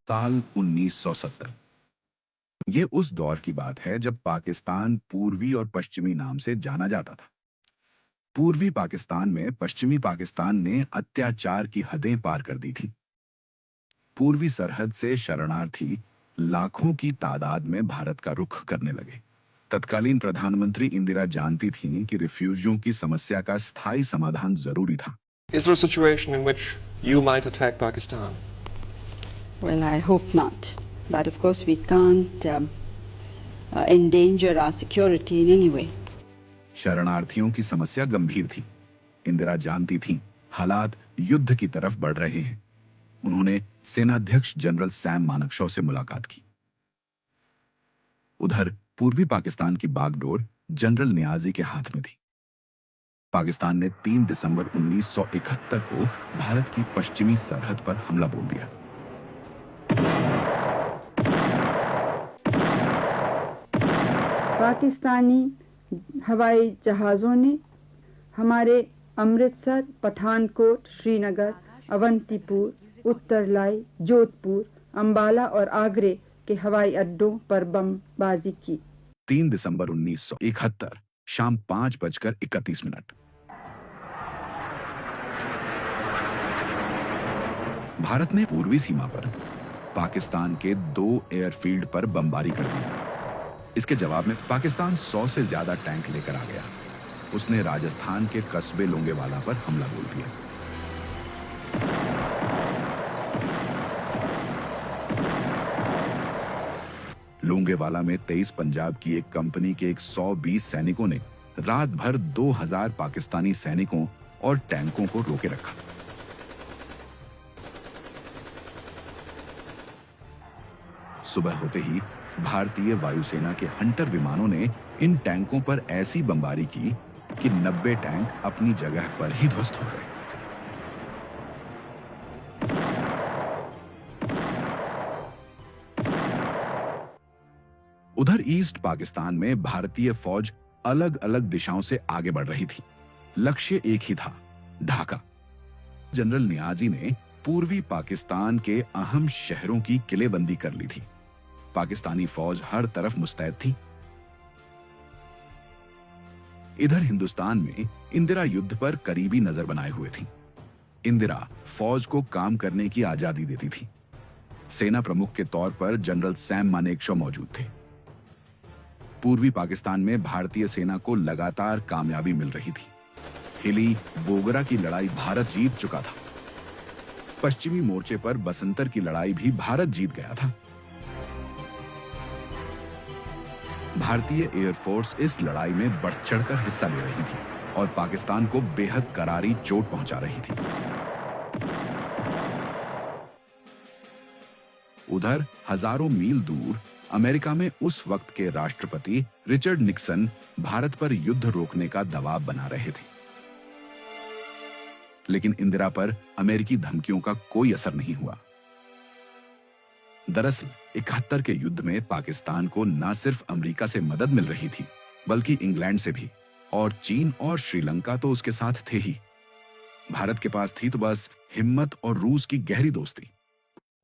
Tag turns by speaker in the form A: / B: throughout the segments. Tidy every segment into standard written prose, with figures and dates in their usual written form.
A: साल 1970। ये उस दौर की बात है जब पाकिस्तान पूर्वी और पश्चिमी नाम से जाना जाता था। पूर्वी पाकिस्तान में पश्चिमी पाकिस्तान ने अत्याचार की हदें पार कर दी थी। पूर्वी सरहद से शरणार्थी लाखों की तादाद में भारत का रुख करने लगे। तत्कालीन प्रधानमंत्री इंदिरा जानती थीं कि रिफ्यूजियों की समस्या का स्थायी समाधान जरूरी था।
B: Is there a situation in which you might attack Pakistan?
C: Well, I hope not. But of course, we can't endanger our security in any way.
A: शरणार्थियों की समस्या गंभीर थी। इंदिरा जानती थीं हालात युद्ध की तरफ बढ़ रहे हैं। उन्होंने सेनाध्यक्ष जनरल सैम मानेकशॉ से मुलाकात की। उधर पूर्वी पाकिस्तान की बागडोर जनरल नियाजी के हाथ में थी। पाकिस्तान ने 3 दिसंबर 1971 को भारत की पश्चिमी सरहद पर हमला बोल दिया।
C: पाकिस्तानी हवाई जहाज़ों ने हमारे अमृतसर, पठानकोट, श्रीनगर, अवंतीपुर, उत्तरलाई, जोधपुर, अंबाला और आगरे के हवाई अड्डों पर बमबाजी की।
A: 3 दिसंबर 1971 शाम 5:31। भारत ने पूर्वी सीमा पर पाकिस्तान के 2 एयरफील्ड पर बमबारी कर दी। इसके जवाब में पाकिस्तान 100 से ज्यादा टैंक लेकर आ गया। उसने राजस्थान के कस्बे लोंगेवाला पर हमला बोल दिया। लोंगेवाला में 23 पंजाब की एक कंपनी के 120 सैनिकों ने रात भर 2000 पाकिस्तानी सैनिकों और टैंकों को रोके रखा। सुबह होते ही भारतीय वायुसेना के हंटर विमानों ने इन टैंकों पर ऐसी बमबारी की कि 90 टैंक अपनी जगह पर ही ध्वस्त हो गए। उधर ईस्ट पाकिस्तान में भारतीय फौज अलग अलग दिशाओं से आगे बढ़ रही थी। लक्ष्य एक ही था, ढाका। जनरल नियाजी ने पूर्वी पाकिस्तान के अहम शहरों की किलेबंदी कर ली थी। पाकिस्तानी फौज हर तरफ मुस्तैद थी। इधर हिंदुस्तान में इंदिरा युद्ध पर करीबी नजर बनाए हुए थी। इंदिरा फौज को काम करने की आजादी देती थी। सेना प्रमुख के तौर पर जनरल सैम मानेकशॉ मौजूद थे। पूर्वी पाकिस्तान में भारतीय सेना को लगातार कामयाबी मिल रही थी। हिली बोगरा की लड़ाई भारत जीत चुका था। पश्चिमी मोर्चे पर बसंतर की लड़ाई भी भारत जीत गया था। भारतीय एयरफोर्स इस लड़ाई में बढ़ चढ़कर हिस्सा ले रही थी और पाकिस्तान को बेहद करारी चोट पहुंचा रही थी। उधर हजारों मील दूर अमेरिका में उस वक्त के राष्ट्रपति रिचर्ड निक्सन भारत पर युद्ध रोकने का दबाव बना रहे थे। लेकिन इंदिरा पर अमेरिकी धमकियों का कोई असर नहीं हुआ। दरअसल 71 के युद्ध में पाकिस्तान को न सिर्फ अमेरिका से मदद मिल रही थी, बल्कि इंग्लैंड से भी, और चीन और श्रीलंका तो उसके साथ थे ही। भारत के पास थी तो बस हिम्मत और रूस की गहरी दोस्ती।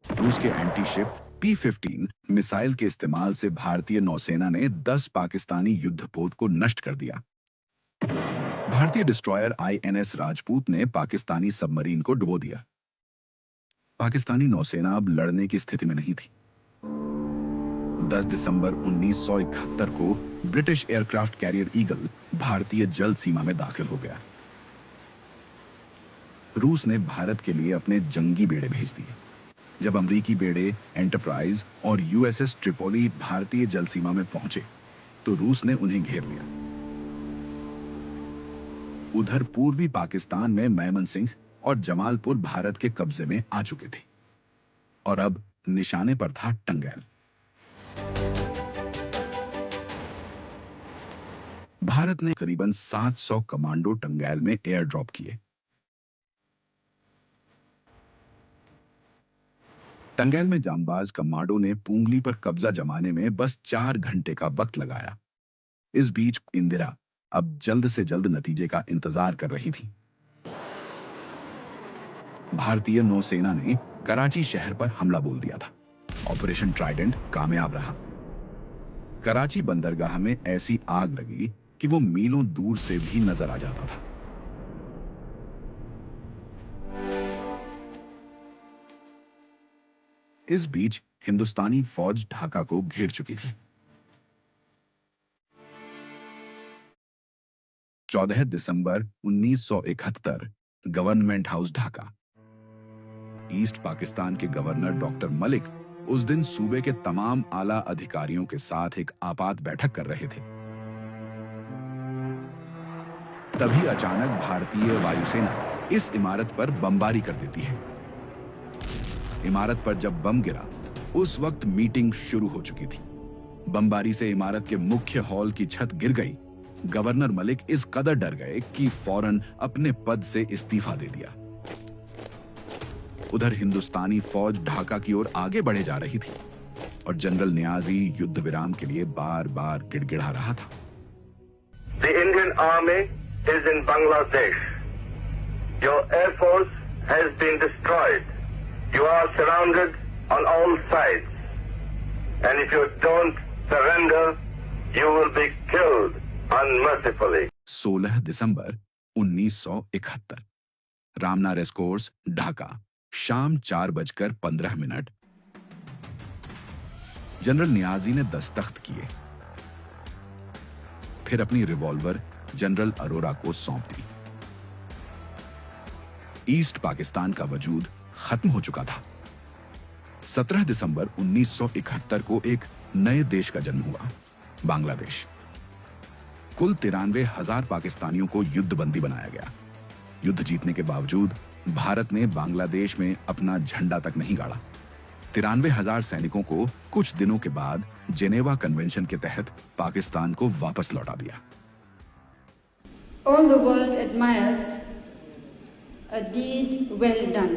A: रूस के एंटी शिप P-15 मिसाइल के इस्तेमाल से भारतीय नौसेना ने 10 पाकिस्तानी युद्धपोत को नष्ट कर दिया। भारतीय डिस्ट्रॉयर INS राजपूत ने पाकिस्तानी सबमरीन को डुबो दिया। पाकिस्तानी नौसेना अब लड़ने की स्थिति में नहीं थी। 10 दिसंबर 1971 को ब्रिटिश एयरक्राफ्ट कैरियर ईगल भारतीय जल सीमा में दाखिल हो गया। रूस ने भारत के लिए अपने जंगी बेड़े भेज दिए। जब अमेरिकी बेड़े एंटरप्राइज और USS ट्रिपोली भारतीय जल सीमा में पहुंचे तो रूस ने उन्हें घेर लिया। उधर पूर्वी पाकिस्तान में मैमनसिंह और जमालपुर भारत के कब्जे में आ चुके थे और अब निशाने पर था टंगैल। भारत ने करीबन 700 कमांडो टंगैल में एयर ड्रॉप किए। टंगैल में जांबाज कमांडो ने पुंगली पर कब्जा जमाने में बस 4 घंटे का वक्त लगाया। इस बीच इंदिरा अब जल्द से जल्द नतीजे का इंतजार कर रही थी। भारतीय नौसेना ने कराची शहर पर हमला बोल दिया था। ऑपरेशन ट्राइडेंट कामयाब रहा। कराची बंदरगाह में ऐसी आग लगी कि वो मीलों दूर से भी नजर आ जाता था। इस बीच हिंदुस्तानी फौज ढाका को घेर चुकी थी। 14 दिसंबर 1971 government house Dhaka. East Pakistan के गवर्नर डॉक्टर मलिक उस दिन सूबे के तमाम आला अधिकारियों के साथ एक आपात बैठक कर रहे थे। तभी अचानक भारतीय वायुसेना इस इमारत पर बमबारी कर देती है। इमारत पर जब बम गिरा उस वक्त मीटिंग शुरू हो चुकी थी। बमबारी से इमारत के मुख्य हॉल की छत गिर गई। गवर्नर मलिक इस कदर डर गए कि फौरन अपने पद से इस्तीफा दे दिया। उधर हिंदुस्तानी फौज ढाका की ओर आगे बढ़े जा रही थी और जनरल नियाजी युद्ध विराम के लिए बार बार गिड़गिड़ा रहा था।
D: The Indian Army is in Bangladesh. Your air force has been destroyed. You are surrounded on all sides. And if you don't surrender, you will be killed unmercifully.
A: 16 दिसंबर 1971 रामना रेसकोर्स ढाका, शाम 4:15। जनरल नियाजी ने दस्तखत किए, फिर अपनी रिवॉल्वर जनरल अरोरा को सौंप दी। East Pakistan का वजूद खत्म हो चुका था। 17 दिसंबर 1971 को एक नए देश का जन्म हुआ, बांग्लादेश। कुल 93,000 पाकिस्तानियों को युद्धबंदी बनाया गया। युद्ध जीतने के बावजूद भारत ने बांग्लादेश में अपना झंडा तक नहीं गाड़ा। 93,000 सैनिकों को कुछ दिनों के बाद जेनेवा कन्वेंशन के तहत पाकिस्तान को वापस लौटा दिया।
C: All the world admires a deed well done,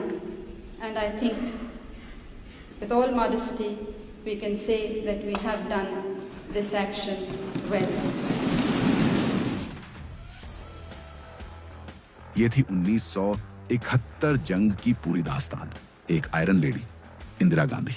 C: and I think, with all modesty, we can say that we have done this action well.
A: ये थी 1971 जंग की पूरी दास्तान। एक आयरन लेडी, इंदिरा गांधी।